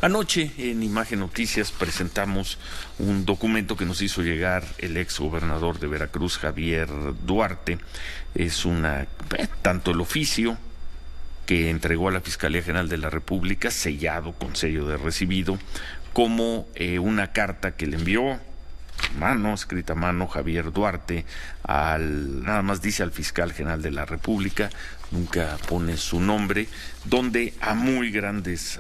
Anoche en Imagen Noticias presentamos un documento que nos hizo llegar el ex gobernador de Veracruz, Javier Duarte. Es tanto el oficio que entregó a la Fiscalía General de la República, sellado con sello de recibido, como una carta que le envió escrita a mano, Javier Duarte, nada más dice al fiscal general de la República, nunca pone su nombre, donde a muy grandes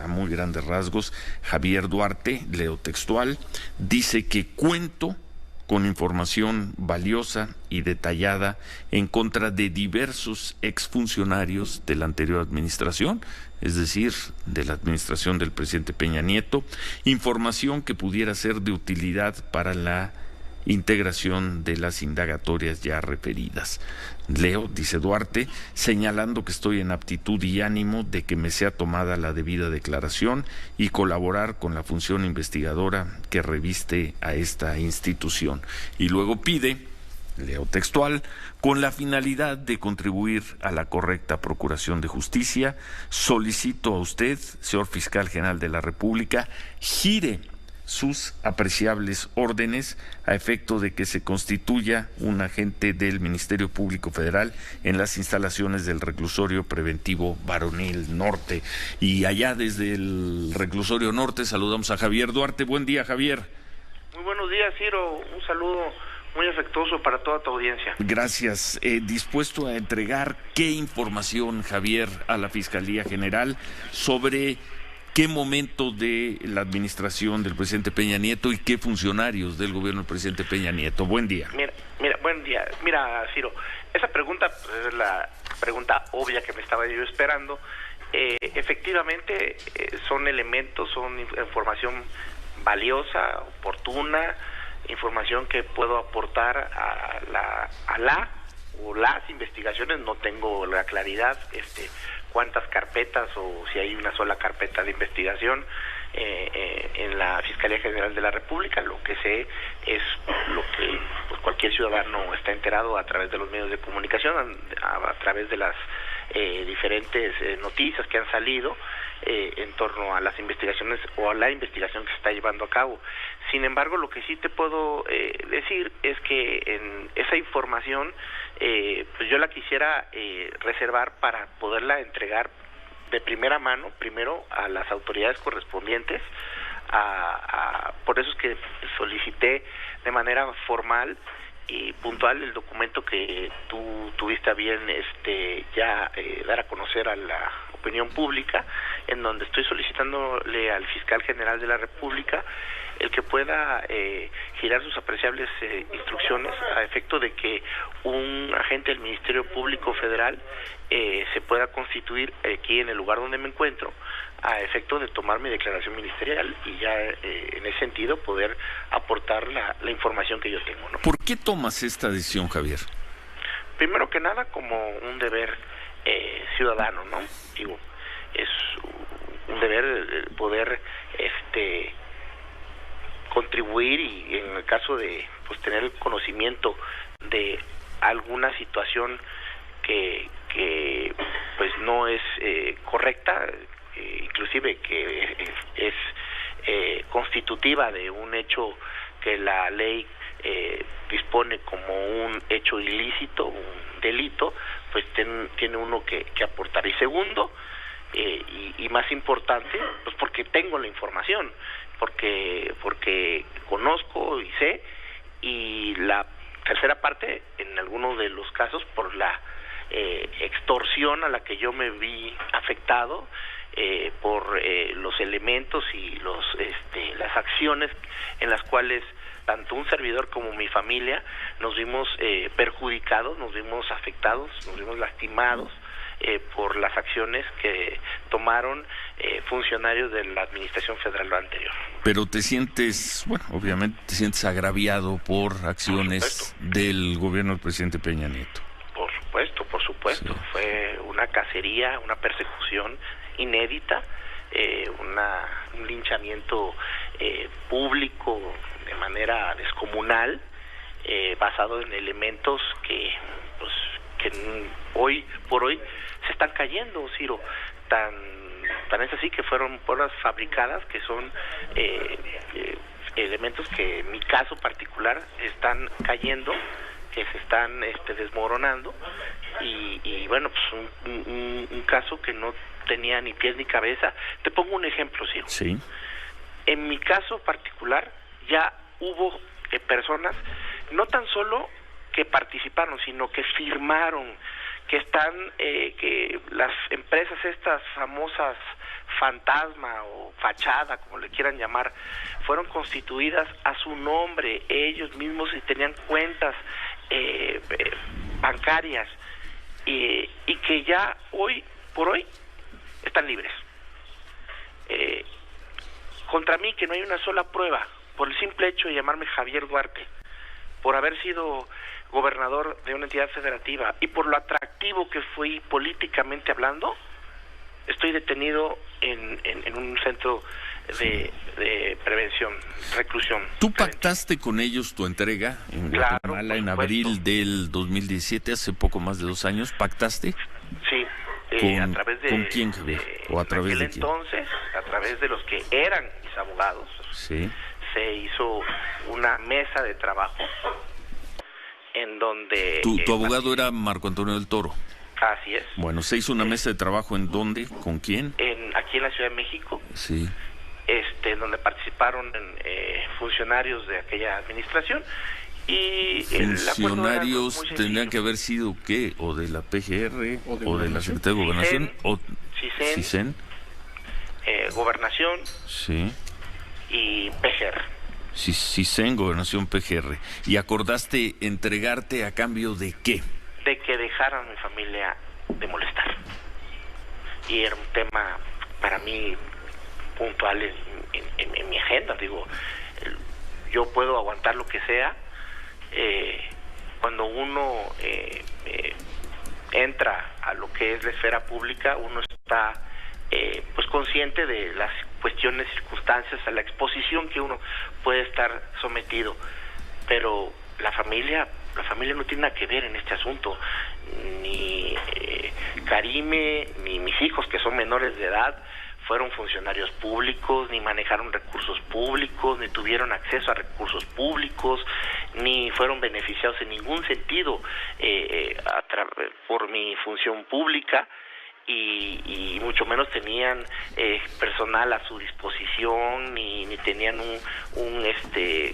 rasgos, Javier Duarte, leo textual, dice que cuento con información valiosa y detallada en contra de diversos exfuncionarios de la anterior administración, es decir, de la administración del presidente Peña Nieto, información que pudiera ser de utilidad para la integración de las indagatorias ya referidas. Leo, dice Duarte, señalando que estoy en aptitud y ánimo de que me sea tomada la debida declaración y colaborar con la función investigadora que reviste a esta institución. Y luego pide, leo textual, con la finalidad de contribuir a la correcta procuración de justicia, solicito a usted, señor fiscal general de la República, gire sus apreciables órdenes a efecto de que se constituya un agente del Ministerio Público Federal en las instalaciones del Reclusorio Preventivo Varonil Norte. Y allá desde el Reclusorio Norte saludamos a Javier Duarte. Buen día, Javier. Muy buenos días, Ciro. Un saludo muy afectuoso para toda tu audiencia. Gracias. ¿Dispuesto a entregar qué información, Javier, a la Fiscalía General sobre qué momento de la administración del presidente Peña Nieto y qué funcionarios del gobierno del presidente Peña Nieto? Buen día. Mira, buen día. Mira, Ciro, esa pregunta es la pregunta obvia que me estaba yo esperando. Efectivamente, son elementos, son información valiosa, oportuna, información que puedo aportar a las investigaciones. No tengo la claridad cuántas carpetas o si hay una sola carpeta de investigación en la Fiscalía General de la República. Lo que sé es lo que cualquier ciudadano está enterado a través de los medios de comunicación, a través de las diferentes noticias que han salido en torno a las investigaciones o a la investigación que se está llevando a cabo. Sin embargo, lo que sí te puedo decir es que en esa información pues yo la quisiera reservar para poderla entregar de primera mano, primero a las autoridades correspondientes. Por eso es que solicité de manera formal y puntual el documento que tú tuviste a bien ya dar a conocer a la opinión pública, en donde estoy solicitándole al fiscal general de la República el que pueda girar sus apreciables instrucciones a efecto de que un agente del Ministerio Público Federal se pueda constituir aquí en el lugar donde me encuentro a efecto de tomar mi declaración ministerial y ya en ese sentido poder aportar la información que yo tengo, ¿no? ¿Por qué tomas esta decisión, Javier? Primero que nada, como un deber ciudadano, ¿no? Digo, es un deber poder contribuir y en el caso de tener el conocimiento de alguna situación que pues no es correcta, inclusive que es constitutiva de un hecho que la ley dispone como un hecho ilícito, un delito, pues tiene uno que aportar. Y segundo, y más importante, pues porque tengo la información, porque conozco y sé, y la tercera parte, en algunos de los casos, por la extorsión a la que yo me vi afectado, por los elementos y las acciones en las cuales tanto un servidor como mi familia nos vimos perjudicados, nos vimos afectados, nos vimos lastimados por las acciones que tomaron funcionarios de la Administración Federal anterior. Pero te sientes, obviamente te sientes agraviado por acciones del gobierno del presidente Peña Nieto. Por supuesto. Sí. Fue una cacería, una persecución inédita, un linchamiento público de manera descomunal, basado en elementos que hoy por hoy se están cayendo, Ciro, tan tan es así que fueron pruebas fabricadas, que son elementos que en mi caso particular están cayendo, que se están desmoronando, y bueno, pues un caso que no tenía ni pies ni cabeza. Te pongo un ejemplo, Ciro. Sí. En mi caso particular ya hubo personas, no tan solo que participaron, sino que firmaron, que están, que las empresas estas famosas fantasma o fachada, como le quieran llamar, fueron constituidas a su nombre, ellos mismos, y tenían cuentas bancarias, y que ya hoy por hoy están libres. Contra mí, que no hay una sola prueba, por el simple hecho de llamarme Javier Duarte, por haber sido gobernador de una entidad federativa y por lo atractivo que fui políticamente hablando, estoy detenido en un centro de prevención, reclusión. ¿Tú pactaste con ellos tu entrega en Guatemala en abril del 2017, hace poco más de 2 años? ¿Pactaste? Sí. A través de... ¿Con quién, Javier? ¿O a través de quién? Entonces, a través de los que eran mis abogados, sí, se hizo una mesa de trabajo en donde... ¿Tu abogado era Marco Antonio del Toro? Así es. Bueno, ¿se hizo una mesa de trabajo en dónde? ¿Con quién? Aquí en la Ciudad de México. Sí. En donde participaron funcionarios de aquella administración. Y funcionarios tendrían que haber sido, ¿qué? ¿O de la PGR? ¿O de la Secretaría de Gobernación? CISEN. Gobernación. Sí. Y PGR. CISEN, Gobernación, PGR. ¿Y acordaste entregarte a cambio de qué? De que dejaran a mi familia de molestar. Y era un tema para mí puntual en mi agenda. Digo, yo puedo aguantar lo que sea. Cuando uno entra a lo que es la esfera pública, uno está pues consciente de las cuestiones, circunstancias, a la exposición que uno puede estar sometido, pero la familia no tiene nada que ver en este asunto. Ni Karime ni mis hijos, que son menores de edad, fueron funcionarios públicos, ni manejaron recursos públicos, ni tuvieron acceso a recursos públicos, ni fueron beneficiados en ningún sentido por mi función pública, y mucho menos tenían personal a su disposición, ni tenían un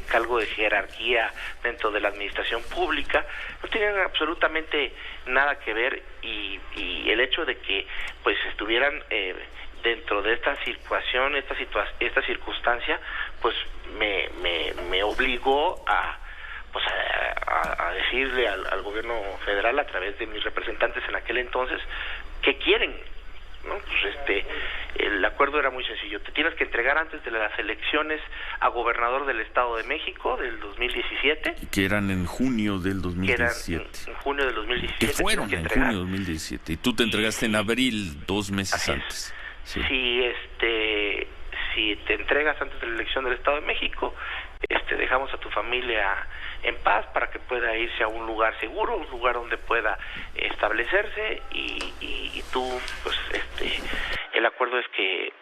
cargo de jerarquía dentro de la administración pública. No tenían absolutamente nada que ver, y el hecho de que pues estuvieran dentro de esta situación, esta circunstancia, pues me obligó a decirle al gobierno federal, a través de mis representantes en aquel entonces, que quieren, ¿no? Pues el acuerdo era muy sencillo: te tienes que entregar antes de las elecciones a gobernador del Estado de México del 2017. Que eran en junio del 2017. En junio del 2017. Que fueron en junio del 2017. Y tú te entregaste en abril, 2 meses antes. Sí. Si te entregas antes de la elección del Estado de México, dejamos a tu familia en paz para que pueda irse a un lugar seguro, un lugar donde pueda establecerse, y tú, pues, el acuerdo es que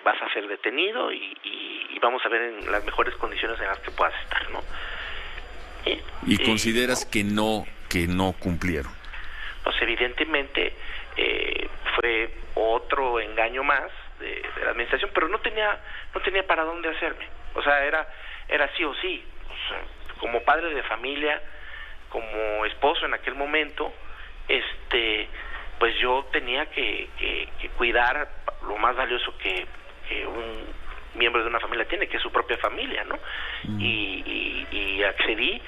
vas a ser detenido y vamos a ver en las mejores condiciones en las que puedas estar, ¿no? ¿Y consideras que no cumplieron? Pues evidentemente fue otro engaño más de la administración, pero no tenía para dónde hacerme. O sea, era sí o sí. O sea, como padre de familia, como esposo en aquel momento, pues yo tenía que cuidar lo más valioso que un miembro de una familia tiene, que es su propia familia, ¿no? Y accedí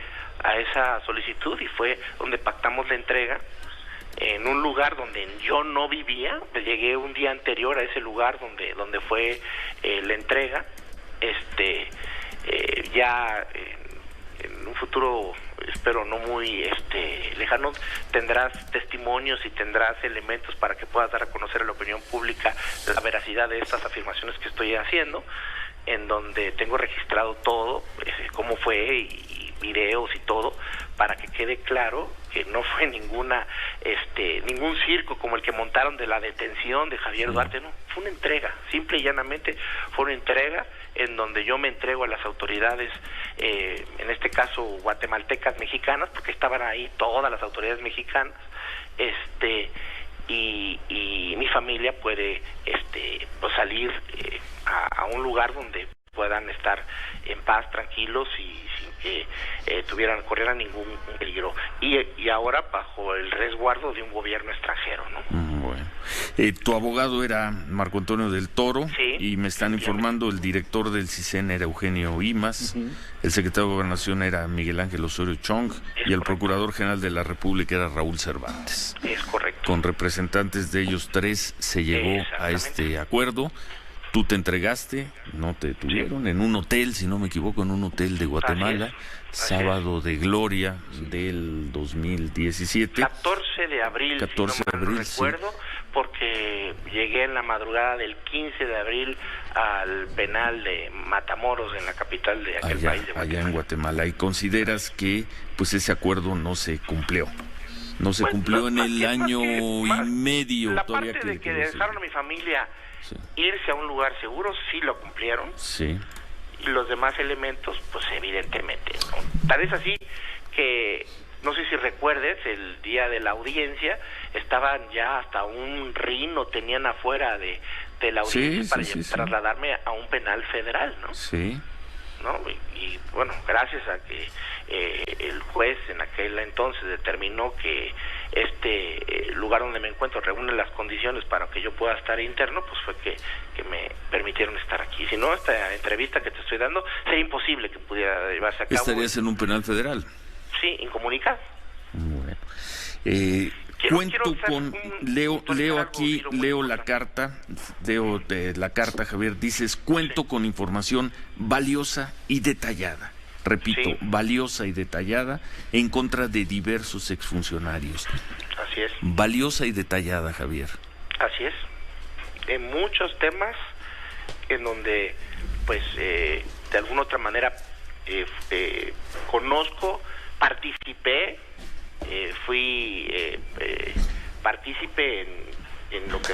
a esa solicitud, y fue donde pactamos la entrega en un lugar donde yo no vivía. Llegué un día anterior a ese lugar donde fue la entrega. Ya en un futuro, espero no muy lejano, tendrás testimonios y tendrás elementos para que puedas dar a conocer a la opinión pública la veracidad de estas afirmaciones que estoy haciendo, en donde tengo registrado todo, cómo fue, y videos y todo, para que quede claro porque no fue ningún circo como el que montaron de la detención de Javier Duarte, no, fue una entrega, simple y llanamente fue una entrega en donde yo me entrego a las autoridades, en este caso guatemaltecas, mexicanas, porque estaban ahí todas las autoridades mexicanas, y mi familia puede pues salir a un lugar donde puedan estar en paz, tranquilos y sin que corrieran ningún peligro, y ahora bajo el resguardo de un gobierno extranjero, ¿no? Bueno, tu abogado era Marco Antonio del Toro, sí, y me están informando el director del CISEN era Eugenio Imas, el secretario de Gobernación era Miguel Ángel Osorio Chong, y el procurador general de la República era Raúl Cervantes. Es correcto. Con representantes de ellos tres se llegó a este acuerdo. Tú te entregaste, no te detuvieron, en un hotel, si no me equivoco, en un hotel de Guatemala, sábado de gloria del 2017. 14 de abril, 14 si no mal recuerdo, porque llegué en la madrugada del 15 de abril al penal de Matamoros, en la capital de aquel país de Guatemala. Allá en Guatemala. ¿Y consideras que pues ese acuerdo no se cumplió? No se cumplió en el año y medio la todavía parte de que dejaron a mi familia irse a un lugar seguro, sí lo cumplieron. Sí. Y los demás elementos, pues evidentemente no. Tal es así que, no sé si recuerdes, el día de la audiencia, estaban ya hasta un rino, tenían afuera de la audiencia para trasladarme a un penal federal, ¿no? Sí. ¿No? Y bueno, gracias a que el juez en aquel entonces determinó que lugar donde me encuentro reúne las condiciones para que yo pueda estar interno, pues fue que me permitieron estar aquí. Si no, esta entrevista que te estoy dando sería imposible que pudiera llevarse a cabo. ¿Estarías en un penal federal? Sí, incomunicado. Bueno. Leo aquí, leo la carta, Javier, dices, cuento con información valiosa y detallada, repito, valiosa y detallada, en contra de diversos exfuncionarios. Así es. Valiosa y detallada, Javier. Así es. En muchos temas en donde, pues, de alguna otra manera, conozco, participé, fui partícipe en lo que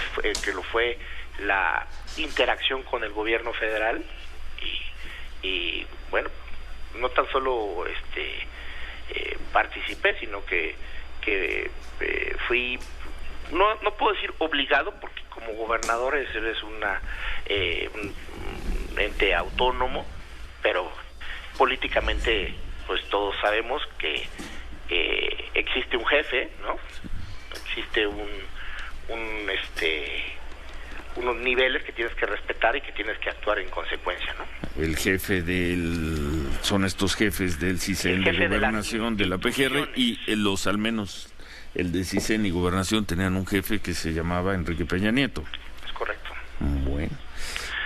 lo fue la interacción con el gobierno federal y bueno, no tan solo participé, sino que fui, no puedo decir obligado, porque como gobernador eres un ente autónomo, pero políticamente pues todos sabemos que existe un jefe, ¿no? Existe unos niveles que tienes que respetar y que tienes que actuar en consecuencia, ¿no? El jefe son estos jefes del CISEN de Gobernación, de la PGR, y al menos el de CISEN y Gobernación tenían un jefe que se llamaba Enrique Peña Nieto. Es correcto. Bueno.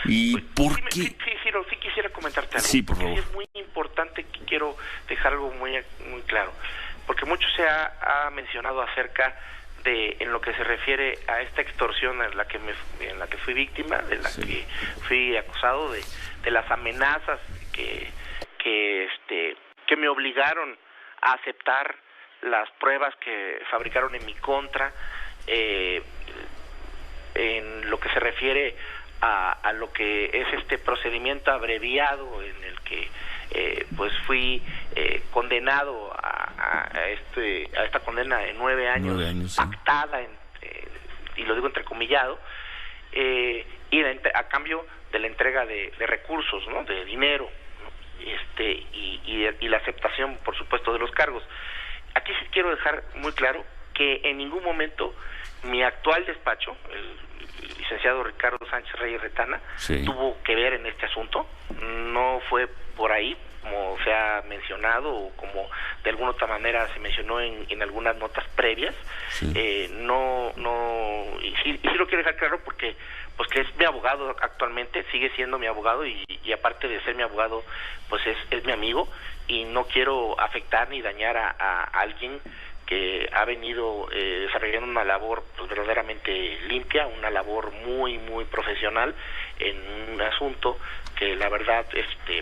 ¿Y pues, por qué? Sí quisiera comentarte algo. Sí, por favor. Es muy importante, que quiero dejar algo muy claro, porque mucho se ha mencionado acerca de, en lo que se refiere a esta extorsión en la que fui víctima, de la que fui acusado, de las amenazas que me obligaron a aceptar las pruebas que fabricaron en mi contra, en lo que se refiere a lo que es este procedimiento abreviado en el que pues fui condenado a esta condena de 9 años, pactada, y lo digo entrecomillado, y a cambio de la entrega de recursos, ¿no? De dinero, ¿no? y la aceptación, por supuesto, de los cargos. Aquí sí quiero dejar muy claro que en ningún momento mi actual despacho, el licenciado Ricardo Sánchez Reyes Retana, tuvo que ver en este asunto. No fue por ahí, como se ha mencionado, o como de alguna otra manera se mencionó en algunas notas previas. Y sí lo quiero dejar claro, porque pues que es mi abogado actualmente, sigue siendo mi abogado, y aparte de ser mi abogado, pues es mi amigo, y no quiero afectar ni dañar a alguien que ha venido desarrollando una labor pues verdaderamente limpia, una labor muy muy profesional en un asunto que la verdad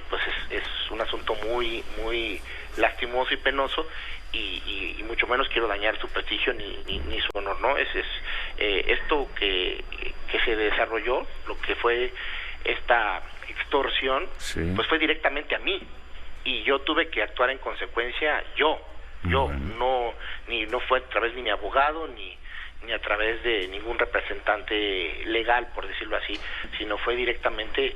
pues es un asunto muy muy lastimoso y penoso, y mucho menos quiero dañar su prestigio ni su honor, ¿no? Es esto que se desarrolló, lo que fue esta extorsión, sí, pues fue directamente a mí, y yo tuve que actuar en consecuencia. Yo no fue a través de mi abogado ni a través de ningún representante legal, por decirlo así, sino fue directamente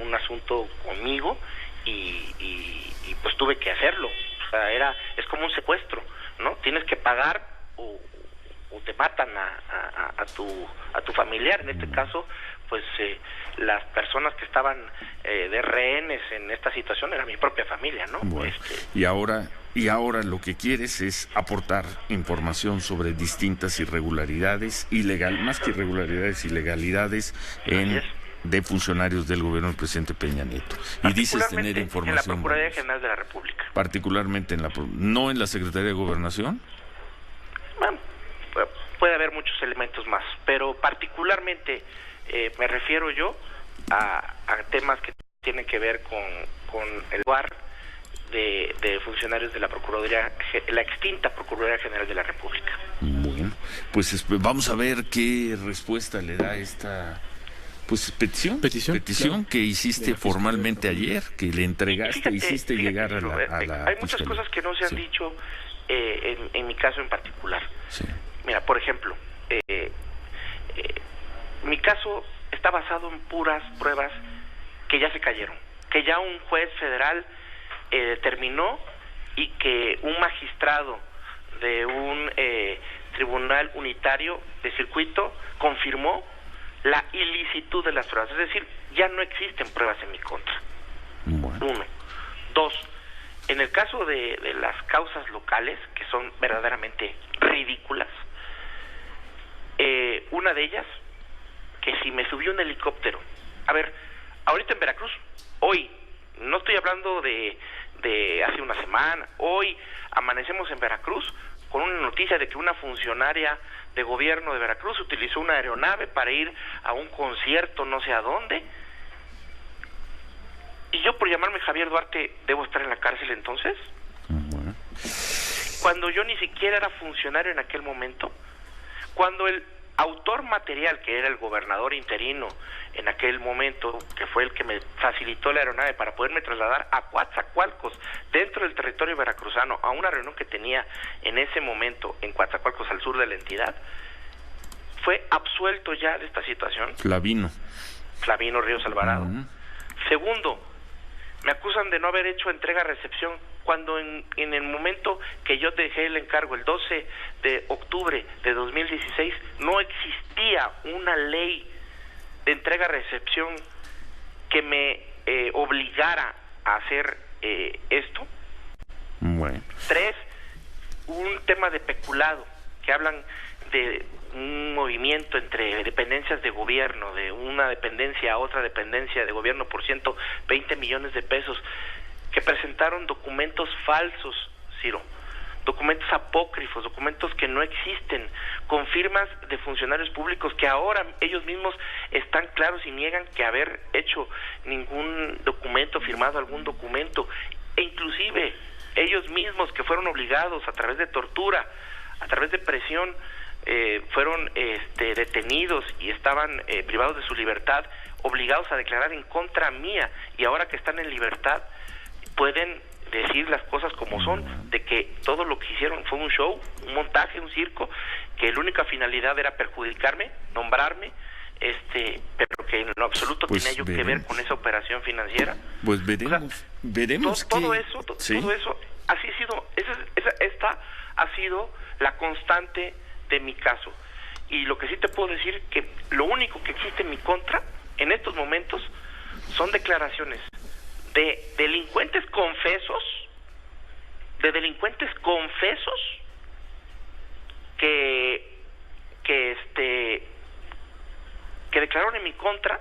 un asunto conmigo, y pues tuve que hacerlo. O sea, es como un secuestro, ¿no? Tienes que pagar o te matan a tu familiar. En este caso, pues las personas que estaban de rehenes en esta situación era mi propia familia, ¿no? Bueno, y ahora lo que quieres es aportar información sobre distintas irregularidades, más que irregularidades, ilegalidades de funcionarios del gobierno del presidente Peña Nieto. Y dices tener información en la Procuraduría General de la República. Particularmente no en la Secretaría de Gobernación. Bueno, puede haber muchos elementos más, pero particularmente me refiero yo a temas que tienen que ver con el lugar de funcionarios de la Procuraduría, la extinta Procuraduría General de la República. Bueno, pues vamos a ver qué respuesta le da esta petición claro, que hiciste formalmente ayer, que le entregaste, hiciste llegar a la hay muchas cosas que no se han dicho en mi caso en particular. Sí. Mira, por ejemplo, mi caso está basado en puras pruebas que ya se cayeron, que ya un juez federal determinó, y que un magistrado de un tribunal unitario de circuito confirmó la ilicitud de las pruebas. Es decir, ya no existen pruebas en mi contra. Bueno. 1. 2. En el caso de las causas locales, que son verdaderamente ridículas, una de ellas, que si me subió un helicóptero, a ver, ahorita en Veracruz, hoy, no estoy hablando de hace una semana, hoy amanecemos en Veracruz con una noticia de que una funcionaria de gobierno de Veracruz utilizó una aeronave para ir a un concierto no sé a dónde, y yo, por llamarme Javier Duarte, ¿debo estar en la cárcel entonces? Bueno. Cuando yo ni siquiera era funcionario en aquel momento, cuando el autor material, que era el gobernador interino en aquel momento, que fue el que me facilitó la aeronave para poderme trasladar a Coatzacoalcos, dentro del territorio veracruzano, a una reunión que tenía en ese momento en Coatzacoalcos, al sur de la entidad, fue absuelto ya de esta situación. Flavino Ríos Alvarado. Segundo, me acusan de no haber hecho entrega-recepción, cuando en el momento que yo dejé el encargo, el 12 de octubre de 2016, no existía una ley de entrega-recepción que me obligara a hacer esto. Bueno. 3, un tema de peculado, que hablan de un movimiento entre dependencias de gobierno, de una dependencia a otra dependencia de gobierno por 120 millones de pesos, que presentaron documentos falsos, Ciro, documentos apócrifos, documentos que no existen, con firmas de funcionarios públicos que ahora ellos mismos están claros y niegan que haber hecho ningún documento, firmado algún documento, e inclusive ellos mismos, que fueron obligados a través de tortura, a través de presión, fueron detenidos y estaban privados de su libertad, obligados a declarar en contra mía, y ahora que están en libertad pueden decir las cosas como son, de que todo lo que hicieron fue un show, un montaje, un circo, que la única finalidad era perjudicarme, nombrarme, pero que en lo absoluto tenía yo que ver con esa operación financiera. Pues veremos todo eso así ha sido, esta ha sido la constante de mi caso. Y lo que sí te puedo decir, que lo único que existe en mi contra en estos momentos son declaraciones de delincuentes confesos, que declararon en mi contra,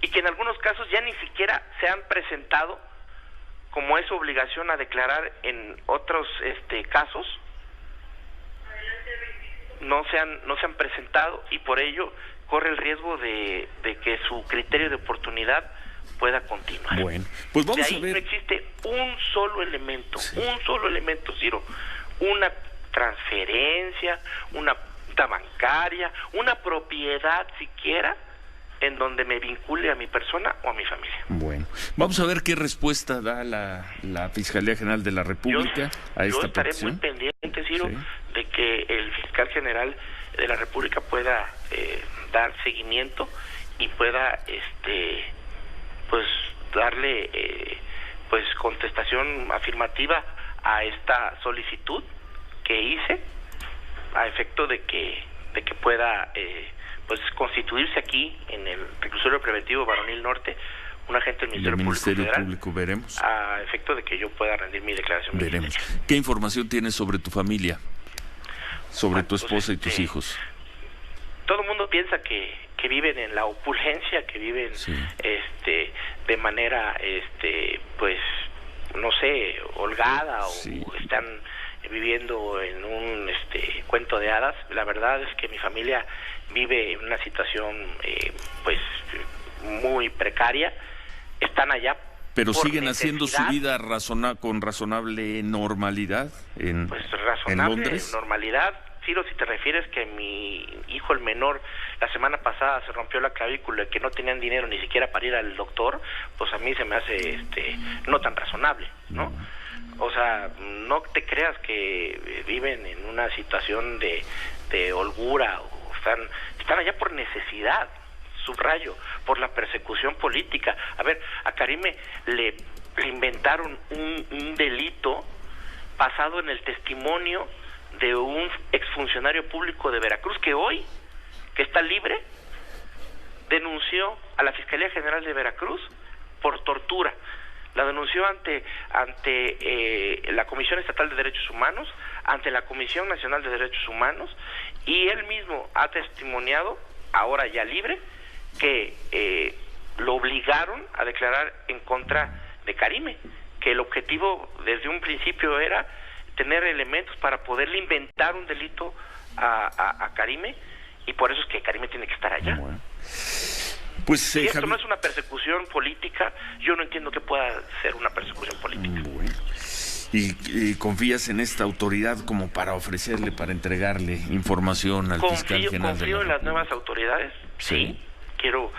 y que en algunos casos ya ni siquiera se han presentado, como es su obligación a declarar en otros casos. No se han presentado, y por ello corre el riesgo de que su criterio de oportunidad pueda continuar. Bueno, pues vamos de ahí a ver. No existe un solo elemento, Ciro, una transferencia, una cuenta bancaria, una propiedad siquiera en donde me vincule a mi persona o a mi familia. Bueno, vamos a ver qué respuesta da la Fiscalía General de la República a esta estaré petición. muy pendiente, Ciro, de que el fiscal general de la República pueda dar seguimiento y pueda pues darle pues contestación afirmativa a esta solicitud que hice a efecto de que pueda pues constituirse aquí en el reclusorio preventivo Varonil Norte un agente del Ministerio Público, veremos. A efecto de que yo pueda rendir mi declaración. Veremos. ¿Qué información tienes sobre tu familia? Sobre tu esposa y tus hijos. Todo el mundo piensa que viven en la opulencia, que viven de manera pues no sé, holgada o están viviendo en un cuento de hadas. La verdad es que mi familia vive en una situación pues muy precaria. Están allá. Pero siguen haciendo su vida con razonable normalidad en Londres. Normalidad. Ciro, si te refieres que mi hijo, el menor, la semana pasada se rompió la clavícula y que no tenían dinero ni siquiera para ir al doctor, pues a mí se me hace no tan razonable, ¿no? O sea, no te creas que viven en una situación de holgura, o están allá por necesidad, subrayo, por la persecución política. A ver, a Karime le inventaron un delito basado en el testimonio de un exfuncionario público de Veracruz que hoy, que está libre, denunció a la Fiscalía General de Veracruz por tortura. La denunció ante la Comisión Estatal de Derechos Humanos, ante la Comisión Nacional de Derechos Humanos, y él mismo ha testimoniado, ahora ya libre, que lo obligaron a declarar en contra de Karime, que el objetivo desde un principio era tener elementos para poderle inventar un delito a Karime, y por eso es que Karime tiene que estar allá. Bueno. Pues, si esto no es una persecución política, yo no entiendo que pueda ser una persecución política. Bueno. ¿Y confías en esta autoridad como para ofrecerle, para entregarle información al fiscal general de la República? Confío en las nuevas autoridades, sí. Quiero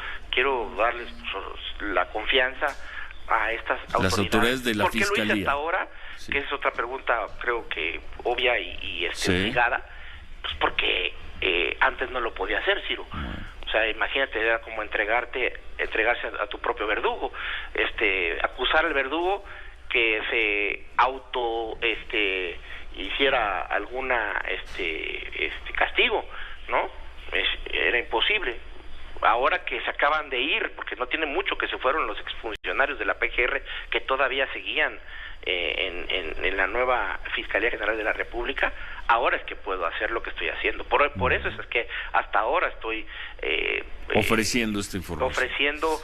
darles la confianza a estas autoridades. Las autoridades de la Fiscalía. ¿Por qué lo hice hasta ahora? Que es otra pregunta, creo que obvia y obligada. Pues porque antes no lo podía hacer, Ciro. O sea, imagínate, era como entregarse a tu propio verdugo, acusar al verdugo que se hiciera alguna castigo, ¿no? Era imposible. Ahora que se acaban de ir, porque no tiene mucho que se fueron los exfuncionarios de la PGR que todavía seguían en la nueva Fiscalía General de la República, ahora es que puedo hacer lo que estoy haciendo. Por eso es que hasta ahora estoy ofreciendo esta información. Ofreciendo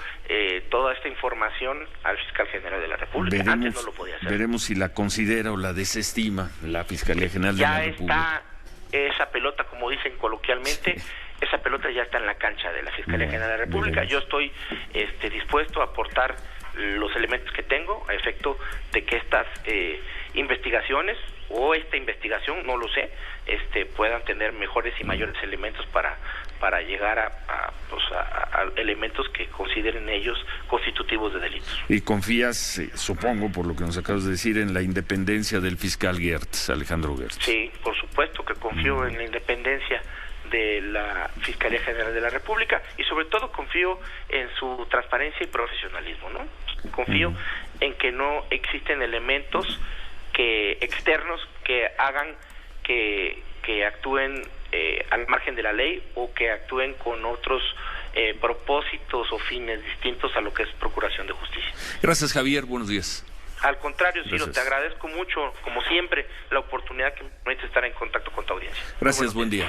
toda esta información al Fiscal General de la República. Antes no lo podía hacer. Veremos si la considera o la desestima la Fiscalía General de la República. Ya está esa pelota, como dicen coloquialmente, esa pelota ya está en la cancha de la Fiscalía General de la República. Yo estoy dispuesto a aportar los elementos que tengo a efecto de que estas investigaciones o esta investigación, no lo sé, puedan tener mejores y mayores elementos para llegar a elementos que consideren ellos constitutivos de delitos. Y confías, supongo, por lo que nos acabas de decir, en la independencia del fiscal Gertz, Alejandro Gertz. Sí, por supuesto que confío en la independencia de la Fiscalía General de la República y sobre todo confío en su transparencia y profesionalismo, ¿no? Confío en que no existen elementos externos que hagan que actúen al margen de la ley o que actúen con otros propósitos o fines distintos a lo que es procuración de justicia. Gracias, Javier, buenos días. Al contrario, Ciro, te agradezco mucho, como siempre, la oportunidad que me permite estar en contacto con tu audiencia. Gracias, buen día.